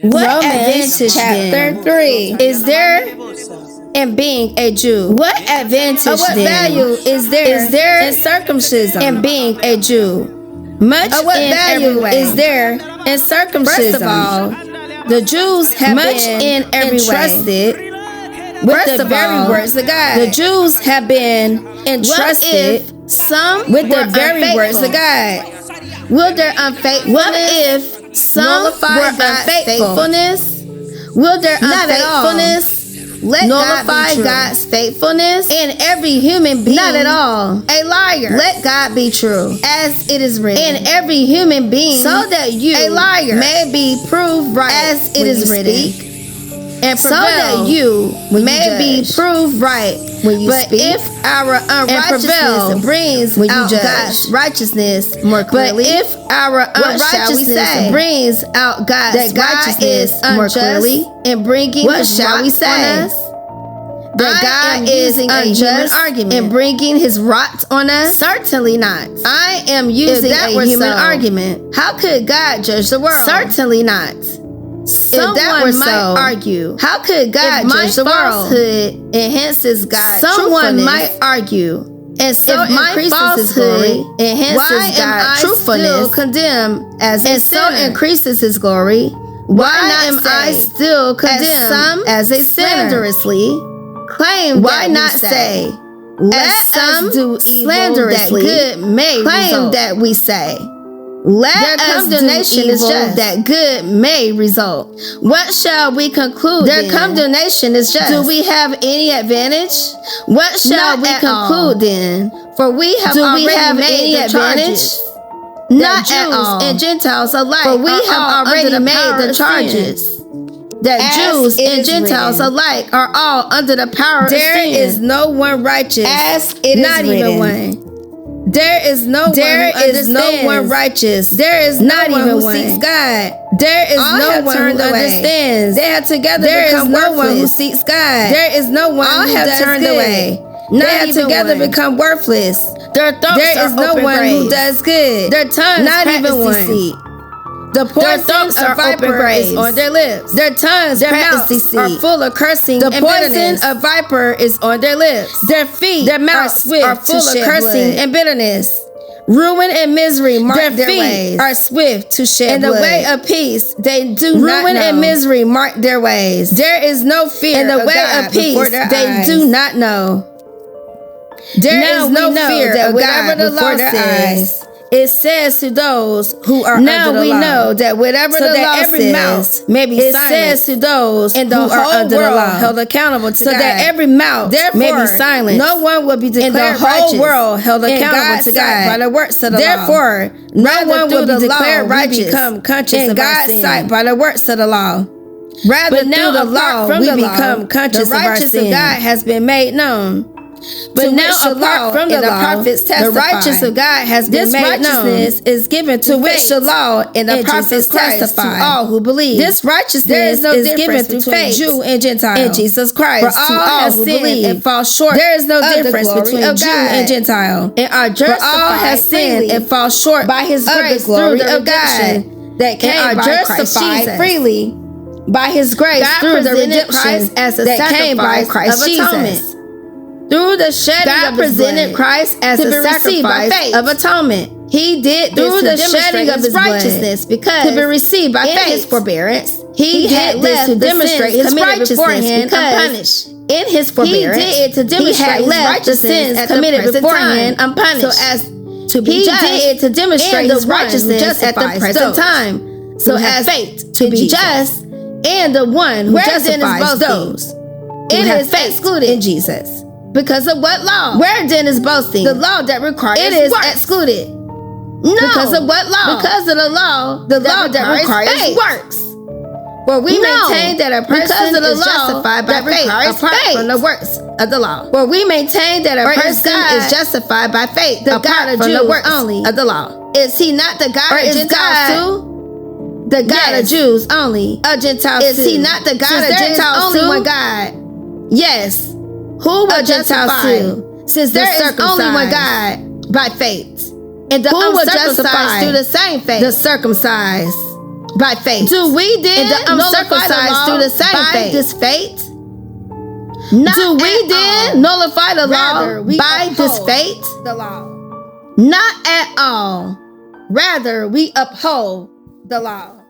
What advantage chapter 3 is there in being a Jew? What advantage what value is there in circumcision and being a Jew? Much what value is there in circumcision? First of all, the Jews have been entrusted with the very words of God. The Jews have been entrusted with the very words of God. Will their unfaithfulness? What if some were unfaithfulness? Will their unfaithfulness nullify God's faithfulness? In every human being, not at all, a liar. Let God be true, as it is written. In every human being, so that you, a liar, may be proved right, as it is written. And so that you may be proved right when you speak. But if our unrighteousness brings out God's righteousness more clearly, but if our unrighteousness brings out God's righteousness more clearly, in bringing what shall we say? That God is a human argument in bringing his wrath on us? Certainly not. I am using a human argument. How could God judge the world? Certainly not. Someone might argue, how could God judge the world? Falsehood enhances God's Someone might argue, and so increases his glory, enhances God's truthfulness. Still condemned as and so increases his glory. Why am I still condemned as a slanderously claim? Why not say, let some do slanderously good may claim that we say? Let their condemnation is just that good may result. What shall we conclude? Their condemnation is just. Do we have any advantage? What shall we conclude then? For we have already made the advantage. Not Jews and Gentiles alike. For we have already made the charges that Jews and Gentiles alike are all under the power of sin. There is no one righteous, as it is not even one. There is no one righteous. There is not even one who seeks God. There is no one who understands. They have together become worthless. There is no one who seeks God. There is no one who does turned away. They have together become worthless. There is no one who does good. Their tongues not even one. The poison of viper is on their lips. Their tongues, their mouths are full of cursing and bitterness. The poison of viper is on their lips. Their feet, their mouths are full of cursing and bitterness. Ruin and misery mark their ways. Are swift to shed blood. In the way of peace, they do not know. Ruin and misery mark their ways. There is no fear in the way of peace. They do not know. There is no fear of God before their eyes. It says to those who are under the law. Now we know that whatever the law says may be silent. It says to those who are under the law held accountable to God. So that every mouth may be silent. No one will be declared righteous. In the whole world held accountable to God by the works of the law. Therefore, no one will be declared righteous. Become conscious in God's sight by the works of the law. Rather, through the law, we become conscious of our sin. The righteousness of God has been made known. But now, apart from the law, prophets testify, the righteousness of God has been made known. This righteousness is given to which the law and the prophets testify to all who believe. This righteousness is given through faith, Jew and Gentile, in Jesus Christ. For all who believe and fall short. There is no difference between Jew and Gentile, and are justified. For all have sinned and fall short by His grace through the redemption that came by Christ Jesus. Freely by His grace through the redemption that came by Christ Jesus. Through the shedding God of His presented blood, Christ as a sacrifice of atonement. He did this through the shedding of His righteousness because to be received by faith. His forbearance. He did this to demonstrate His righteousness unpunished. In His forbearance, He did it to demonstrate His righteousness committed beforehand unpunished. So as to be just, did it to demonstrate His righteousness at the present time. So as faith to be just, and the one who justifies those. It is excluded in Jesus. Because of what law? Where then is boasting? The law that requires it is works. Excluded. No. Because of what law? Because of the law. The law that requires works. For we maintain that a person is justified by faith apart from the works of the law. For we maintain that a person is justified by faith apart from the works only of the law. Is He not the God of Gentiles too? The God of Jews only. Of Gentiles too. Is He not the God of Gentiles too? Only one God. Yes. Who will justify too? Since there is only one God by faith. And the who will justify through the same faith? The circumcised by faith? Do we then and the uncircumcised through the same by faith? This faith? Not do we then nullify the law by this faith? The law. Not at all. Rather, we uphold the law.